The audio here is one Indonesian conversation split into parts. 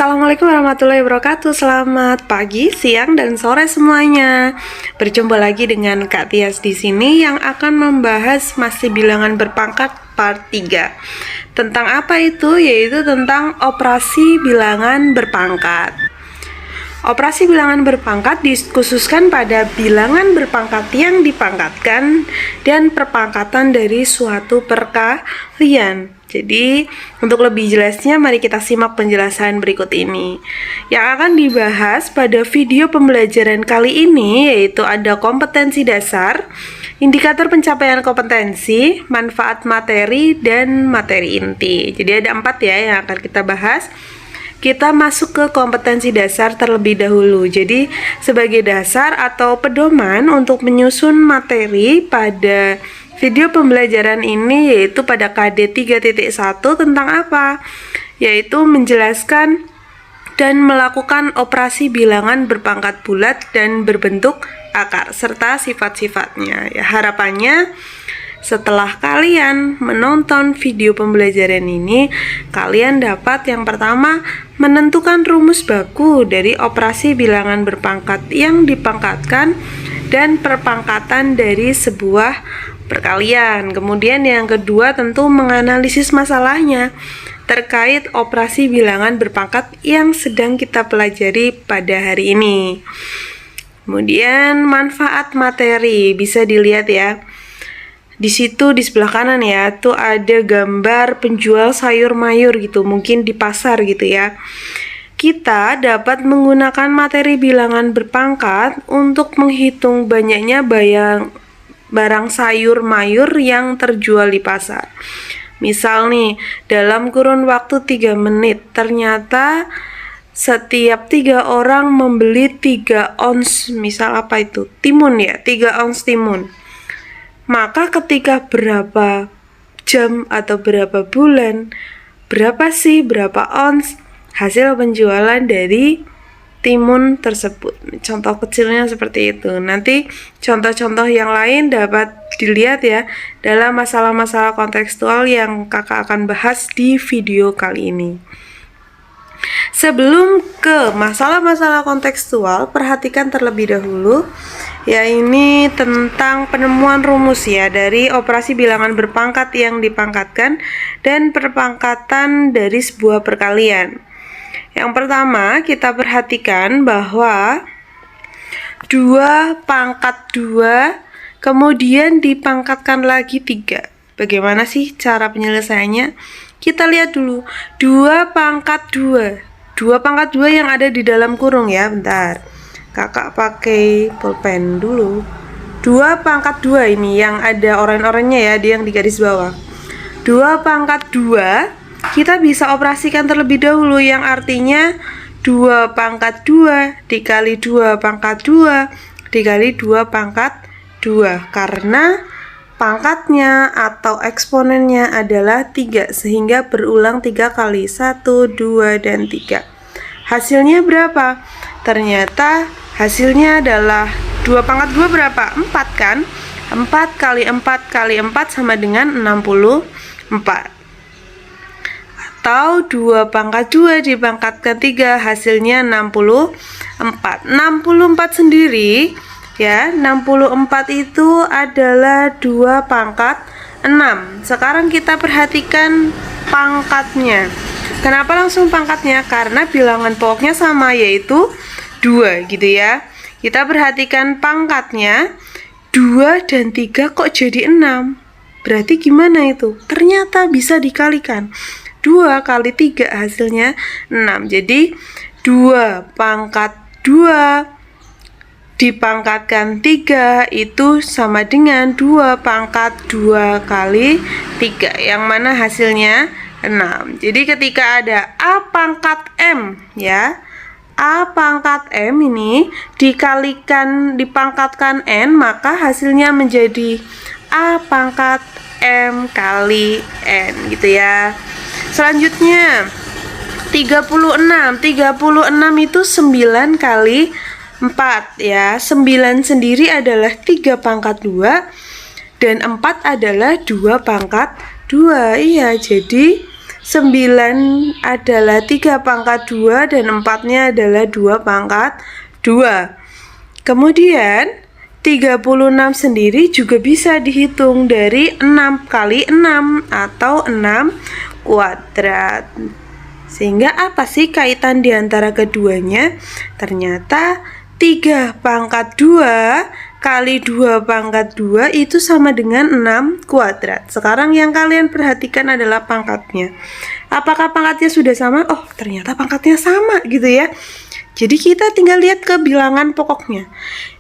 Assalamualaikum warahmatullahi wabarakatuh. Selamat pagi, siang, dan sore semuanya. Berjumpa lagi dengan Kak Tias di sini yang akan membahas masih bilangan berpangkat part 3. Tentang apa itu? Yaitu tentang operasi bilangan berpangkat. Operasi bilangan berpangkat dikhususkan pada bilangan berpangkat yang dipangkatkan dan perpangkatan dari suatu perkalian. Jadi, untuk lebih jelasnya mari kita simak penjelasan berikut ini. Yang akan dibahas pada video pembelajaran kali ini yaitu ada kompetensi dasar, indikator pencapaian kompetensi, manfaat materi, dan materi inti. Jadi ada 4 ya yang akan kita bahas. Kita masuk ke kompetensi dasar terlebih dahulu. Jadi sebagai dasar atau pedoman untuk menyusun materi pada video pembelajaran ini yaitu pada KD 3.1 tentang apa? Yaitu menjelaskan dan melakukan operasi bilangan berpangkat bulat dan berbentuk akar serta sifat-sifatnya. Ya, harapannya setelah kalian menonton video pembelajaran ini, kalian dapat yang pertama menentukan rumus baku dari operasi bilangan berpangkat yang dipangkatkan dan perpangkatan dari sebuah perkalian. Kemudian yang kedua tentu menganalisis masalahnya terkait operasi bilangan berpangkat yang sedang kita pelajari pada hari ini. Kemudian manfaat materi bisa dilihat ya. Di situ di sebelah kanan ya, tuh ada gambar penjual sayur mayur gitu, mungkin di pasar gitu ya. Kita dapat menggunakan materi bilangan berpangkat untuk menghitung banyaknya barang sayur mayur yang terjual di pasar. Misal nih, dalam kurun waktu 3 menit, ternyata setiap 3 orang membeli 3 ons, misal apa itu? Timun ya, 3 ons timun. Maka ketika berapa jam atau berapa bulan, berapa ons hasil penjualan dari timun tersebut. Contoh kecilnya seperti itu. Nanti contoh-contoh yang lain dapat dilihat ya dalam masalah-masalah kontekstual yang kakak akan bahas di video kali ini. Sebelum ke masalah-masalah kontekstual, perhatikan terlebih dahulu ya ini tentang penemuan rumus ya dari operasi bilangan berpangkat yang dipangkatkan dan perpangkatan dari sebuah perkalian. Yang pertama kita perhatikan bahwa 2 pangkat 2 kemudian dipangkatkan lagi 3. Bagaimana sih cara penyelesaiannya? Kita lihat dulu 2 pangkat 2 yang ada di dalam kurung ya. Bentar, kakak pakai pulpen dulu. 2 pangkat 2 ini yang ada oren-orennya ya, dia yang di garis bawah. 2 pangkat 2 kita bisa operasikan terlebih dahulu, yang artinya 2 pangkat 2 dikali 2 pangkat 2 dikali 2 pangkat 2, karena pangkatnya atau eksponennya adalah 3 sehingga berulang 3 kali, 1, 2, dan 3. Hasilnya berapa? Ternyata hasilnya adalah 2 pangkat 2 berapa? 4 kan? 4 kali 4 kali 4 sama dengan 64. Atau 2 pangkat 2 dipangkatkan 3 hasilnya 64. 64 sendiri ya, 64 itu adalah 2 pangkat 6. Sekarang kita perhatikan pangkatnya. Kenapa langsung pangkatnya? Karena bilangan pokoknya sama yaitu 2 gitu ya. Kita perhatikan pangkatnya 2 dan 3 kok jadi 6. Berarti gimana itu? Ternyata bisa dikalikan. 2 kali 3 hasilnya 6. Jadi 2 pangkat 2 dipangkatkan 3 itu sama dengan 2 pangkat 2 kali 3, yang mana hasilnya 6. Jadi ketika ada A pangkat M ya, A pangkat M ini dipangkatkan N, maka hasilnya menjadi A pangkat M kali N gitu ya. Selanjutnya 36 itu 9 kali 4 ya. 9 sendiri adalah 3 pangkat 2 dan 4 adalah 2 pangkat 2. Iya, jadi 9 adalah 3 pangkat 2 dan 4-nya adalah 2 pangkat 2. Kemudian 36 sendiri juga bisa dihitung dari 6 kali 6 atau 6 kuadrat. Sehingga apa sih kaitan di antara keduanya? Ternyata 3 pangkat 2 kali 2 pangkat 2 itu sama dengan 6 kuadrat. Sekarang yang kalian perhatikan adalah pangkatnya. Apakah pangkatnya sudah sama? Oh, ternyata pangkatnya sama gitu ya. Jadi kita tinggal lihat ke bilangan pokoknya.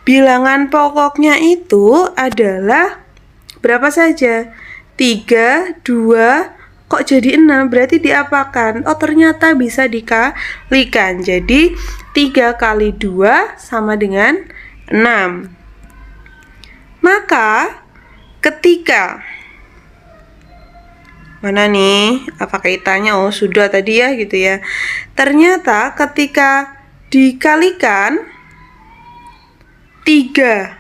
Bilangan pokoknya itu adalah berapa saja? 3, 2, kok jadi 6? Berarti diapakan? Oh, ternyata bisa dikalikan. Jadi 3 kali 2 sama dengan 6. Maka ketika mana nih? Apa kaitannya? Oh, sudah tadi ya gitu ya. Ternyata ketika dikalikan 3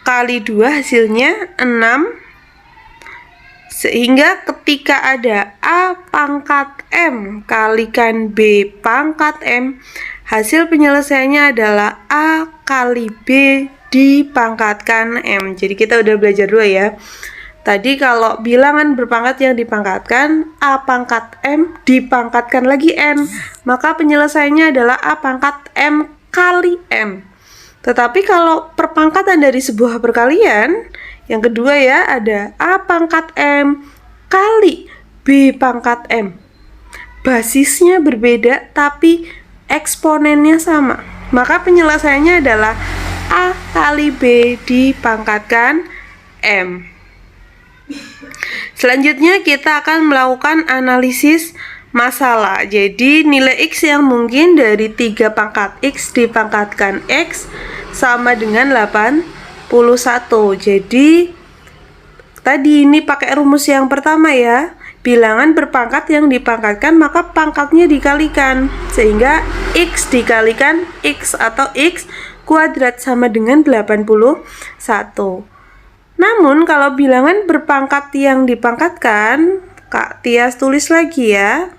kali 2 hasilnya 6. Sehingga ketika ada A pangkat M kalikan B pangkat M, hasil penyelesaiannya adalah A kali B dipangkatkan M. Jadi kita udah belajar dua ya. Tadi kalau bilangan berpangkat yang dipangkatkan A pangkat M dipangkatkan lagi M, maka penyelesaiannya adalah A pangkat M kali M. Tetapi kalau perpangkatan dari sebuah perkalian, yang kedua ya, ada A pangkat M kali B pangkat M. Basisnya berbeda tapi eksponennya sama. Maka penyelesaiannya adalah A kali B dipangkatkan M. Selanjutnya kita akan melakukan analisis masalah. Jadi nilai X yang mungkin dari 3 pangkat X dipangkatkan X sama dengan 81. Jadi tadi ini pakai rumus yang pertama ya. Bilangan berpangkat yang dipangkatkan maka pangkatnya dikalikan. Sehingga X dikalikan X atau X kuadrat sama dengan 81. Namun kalau bilangan berpangkat yang dipangkatkan, Kak Tias tulis lagi ya.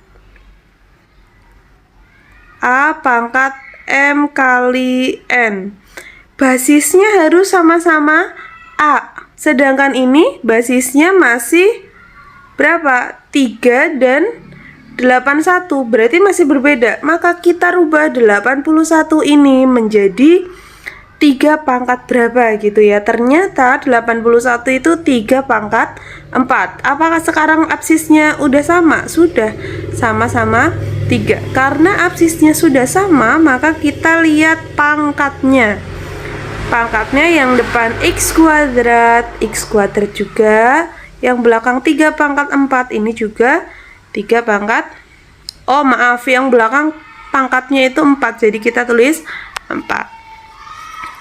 A pangkat M kali N. Basisnya harus sama-sama A. Sedangkan ini basisnya masih berapa? 3 dan 81. Berarti masih berbeda. Maka kita rubah 81 ini menjadi 3 pangkat berapa gitu ya. Ternyata 81 itu 3 pangkat 4. Apakah sekarang absisnya udah sama? Sudah, sama-sama 3. Karena absisnya sudah sama, maka kita lihat pangkatnya. Pangkatnya yang depan X kuadrat juga. Yang belakang 3 pangkat 4 ini juga 3 pangkat. Oh maaf, yang belakang pangkatnya itu 4. Jadi kita tulis 4.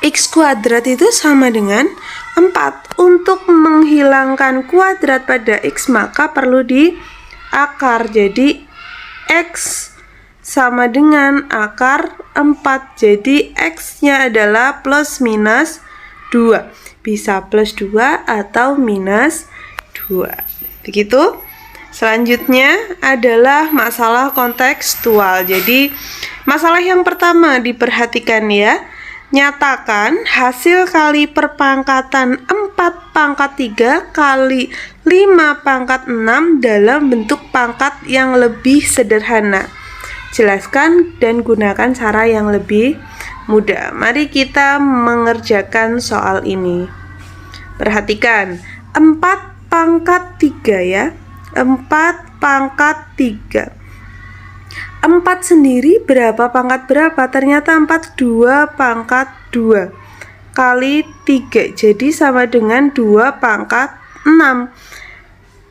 X kuadrat itu sama dengan 4. Untuk menghilangkan kuadrat pada X maka perlu diakar. Jadi X sama dengan akar 4. Jadi X-nya adalah plus minus 2. Bisa plus 2 atau minus 2. Begitu. Selanjutnya adalah masalah kontekstual. Jadi masalah yang pertama diperhatikan ya. Nyatakan hasil kali perpangkatan 4 pangkat 3 kali 5 pangkat 6 dalam bentuk pangkat yang lebih sederhana. Jelaskan dan gunakan cara yang lebih mudah. Mari kita mengerjakan soal ini. Perhatikan, 4 pangkat 3 ya. 4 pangkat 3. 4 sendiri berapa pangkat berapa? Ternyata 4 2 pangkat 2 kali 3. Jadi sama dengan 2 pangkat 6.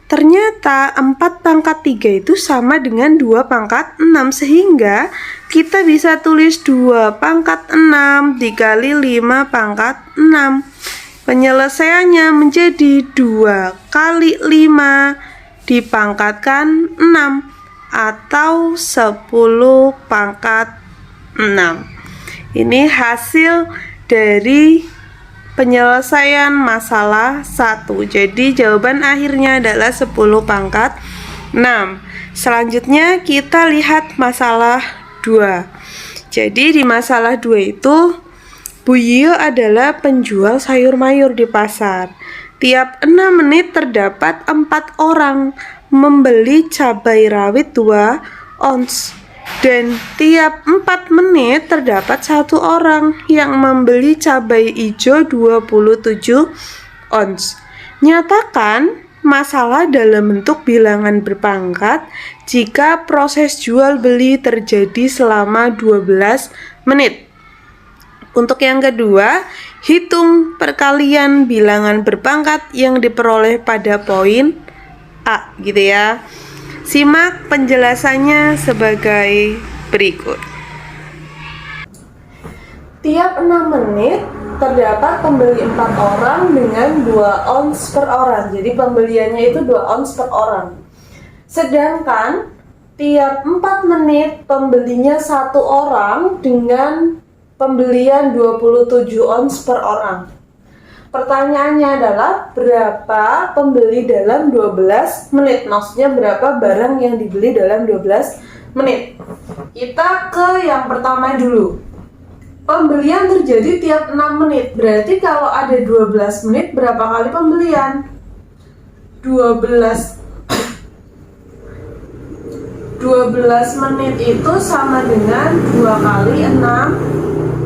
Ternyata 4 pangkat 3 itu sama dengan 2 pangkat 6. Sehingga kita bisa tulis 2 pangkat 6 dikali 5 pangkat 6. Penyelesaiannya menjadi 2 kali 5 dipangkatkan 6 atau 10 pangkat 6. Ini hasil dari penyelesaian masalah 1. Jadi jawaban akhirnya adalah 10 pangkat 6. Selanjutnya kita lihat masalah 2. Jadi di masalah 2 itu Bu Yio adalah penjual sayur mayur di pasar. Tiap 6 menit terdapat 4 orang membeli cabai rawit 2 ons. Dan tiap 4 menit terdapat 1 orang yang membeli cabai hijau 27 ons. Nyatakan masalah dalam bentuk bilangan berpangkat jika proses jual beli terjadi selama 12 menit. Untuk yang kedua, hitung perkalian bilangan berpangkat yang diperoleh pada poin A, gitu ya. Simak penjelasannya sebagai berikut. Tiap 6 menit terdapat pembeli 4 orang dengan 2 ons per orang. Jadi pembeliannya itu 2 ons per orang. Sedangkan tiap 4 menit pembelinya 1 orang dengan pembelian 27 ons per orang. Pertanyaannya adalah berapa pembeli dalam 12 menit? Maksudnya berapa barang yang dibeli dalam 12 menit? Kita ke yang pertama dulu. Pembelian terjadi tiap 6 menit. Berarti kalau ada 12 menit berapa kali pembelian? 12 menit itu sama dengan 2 kali 6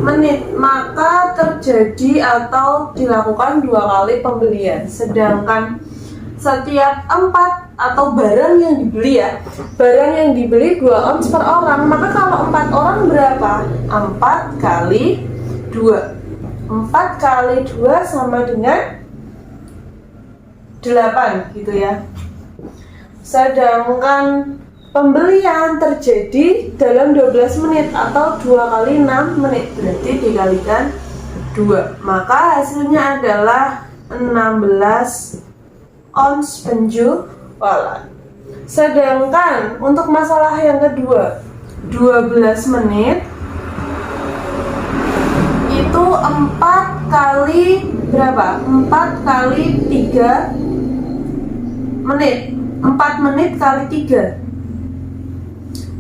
menit. Maka terjadi atau dilakukan 2 kali pembelian. Sedangkan setiap 4 atau barang yang dibeli ya, barang yang dibeli 2 ons per orang. Maka kalau 4 orang berapa? 4 kali 2. 4 kali 2 sama dengan 8 gitu ya. Sedangkan pembelian terjadi dalam 12 menit atau 2 kali 6 menit. Berarti dikalikan 2. Maka hasilnya adalah 16 ons penjualan. Sedangkan untuk masalah yang kedua, 12 menit itu 4 kali berapa? 4 kali 3 menit. 4 menit kali 3.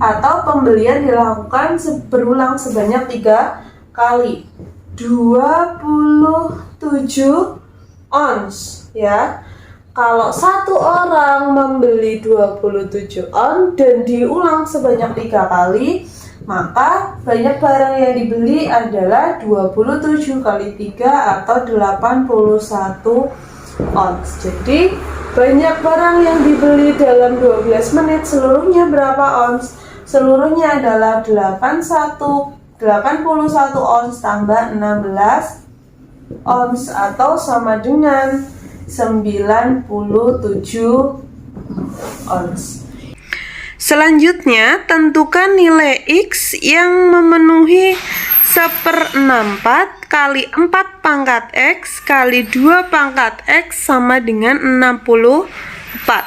Atau pembelian dilakukan berulang sebanyak 3 kali. 27 ons ya. Kalau 1 orang membeli 27 ons dan diulang sebanyak 3 kali, maka banyak barang yang dibeli adalah 27 kali 3 atau 81 ons. Jadi banyak barang yang dibeli dalam 12 menit seluruhnya berapa ons? Seluruhnya adalah 81 ons tambah 16 ons atau sama dengan 97 ons. Selanjutnya, tentukan nilai X yang memenuhi 1/64 kali 4 pangkat X kali 2 pangkat X sama dengan 64.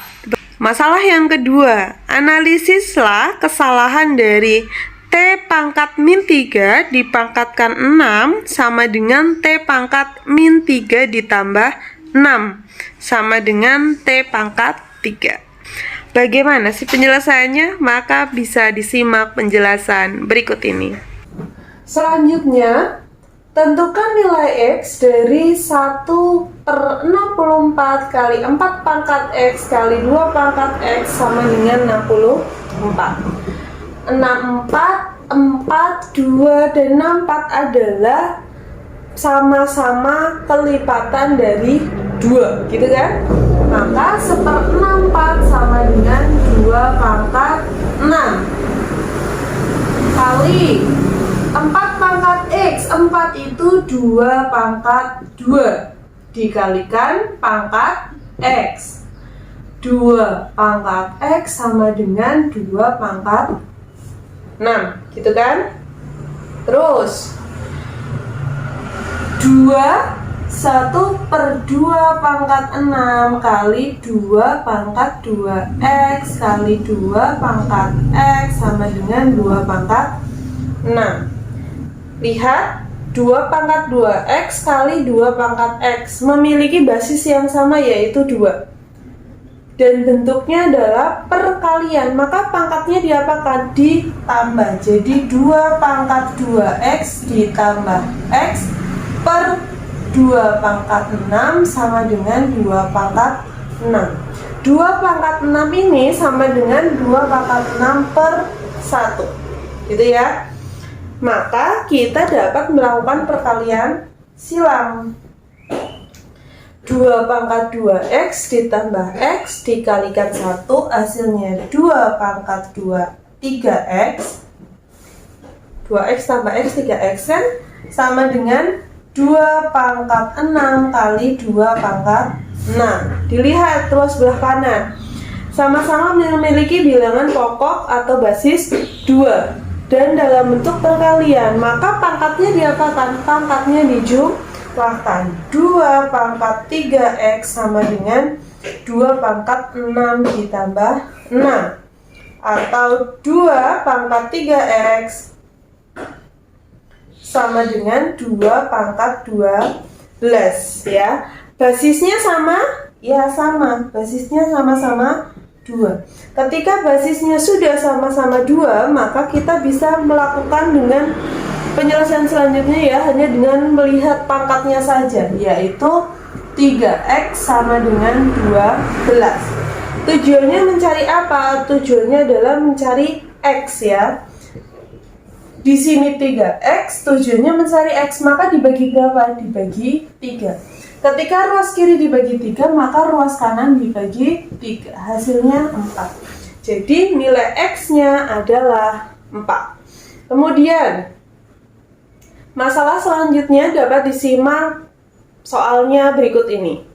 Masalah yang kedua, analisislah kesalahan dari T pangkat min 3 dipangkatkan 6 sama dengan T pangkat min 3 ditambah 6 sama dengan T pangkat 3. Bagaimana sih penjelasannya? Maka bisa disimak penjelasan berikut ini. Selanjutnya, tentukan nilai X dari 1/64 kali 4 pangkat X kali 2 pangkat X sama dengan 64. 64, 4, 2, dan 64 adalah sama-sama kelipatan dari 2, gitu kan? Maka 1/64 sama dengan 2 pangkat 6 kali 4 pangkat X. 4 itu 2 pangkat 2 dikalikan pangkat X. 2 pangkat X sama dengan 2 pangkat 6, gitu kan? Terus 1/2 pangkat 6 kali 2 pangkat 2X kali 2 pangkat X sama dengan 2 pangkat 6. Lihat, 2 pangkat 2X kali 2 pangkat X memiliki basis yang sama yaitu 2. dan bentuknya adalah perkalian, maka pangkatnya diapakan? Ditambah. Jadi 2 pangkat 2x ditambah x per 2 pangkat 6 sama dengan 2 pangkat 6. 2 pangkat 6 ini sama dengan 2 pangkat 6 per 1, gitu ya. Maka kita dapat melakukan perkalian silang. 2 pangkat 2x ditambah x dikalikan 1, hasilnya 2 pangkat 2 3x. 2x tambah x 3x kan sama dengan 2 pangkat 6 kali 2 pangkat 6. Dilihat terus sebelah kanan, sama-sama memiliki bilangan pokok atau basis 2 dan dalam bentuk perkalian, maka pangkatnya diapakan? Pangkatnya dijumlahkan. 2 pangkat 3x sama dengan 2 pangkat 6 ditambah 6, atau 2 pangkat 3x sama dengan 2 pangkat 12 ya. Basisnya sama? Ya sama, basisnya sama-sama 2. Ketika basisnya sudah sama-sama 2, maka kita bisa melakukan dengan penyelesaian selanjutnya ya, hanya dengan melihat pangkatnya saja, yaitu 3x sama dengan 12. Tujuannya mencari apa? Tujuannya adalah mencari x ya. Di sini 3x, tujuannya mencari x, maka dibagi berapa? Dibagi 3. Ketika ruas kiri dibagi 3, maka ruas kanan dibagi 3. Hasilnya 4. Jadi nilai x-nya adalah 4. Kemudian, masalah selanjutnya dapat disimak soalnya berikut ini.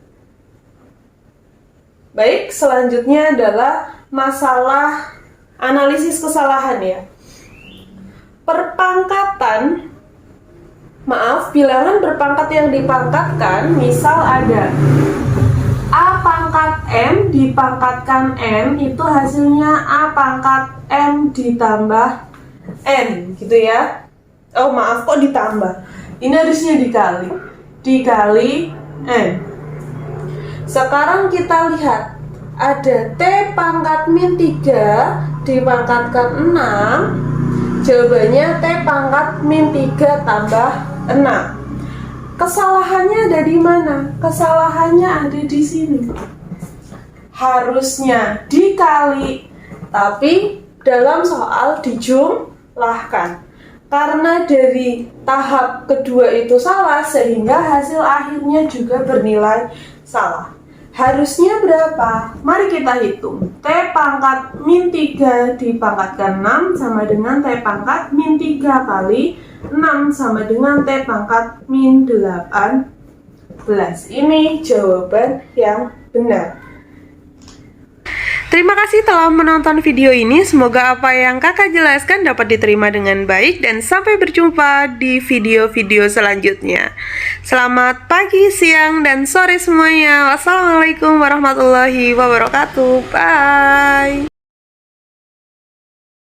Baik, selanjutnya adalah masalah analisis kesalahan ya. Bilangan berpangkat yang dipangkatkan, misal ada A pangkat M dipangkatkan M, itu hasilnya A pangkat M ditambah N, gitu ya. Oh maaf, kok ditambah? Ini harusnya dikali N. Sekarang kita lihat, ada T pangkat min 3 dipangkatkan 6, jawabannya T pangkat min 3 tambah 6. Kesalahannya ada di mana? Kesalahannya ada di sini. Harusnya dikali, tapi dalam soal dijumlahkan. Karena dari tahap kedua itu salah, sehingga hasil akhirnya juga bernilai salah. Harusnya berapa? Mari kita hitung. T pangkat min 3 dipangkatkan 6 sama dengan T pangkat min 3 kali 6 sama dengan T pangkat min 18. Ini jawaban yang benar. Terima kasih telah menonton video ini. Semoga apa yang kakak jelaskan dapat diterima dengan baik, dan sampai berjumpa di video-video selanjutnya. Selamat pagi, siang, dan sore semuanya. Wassalamualaikum warahmatullahi wabarakatuh. Bye.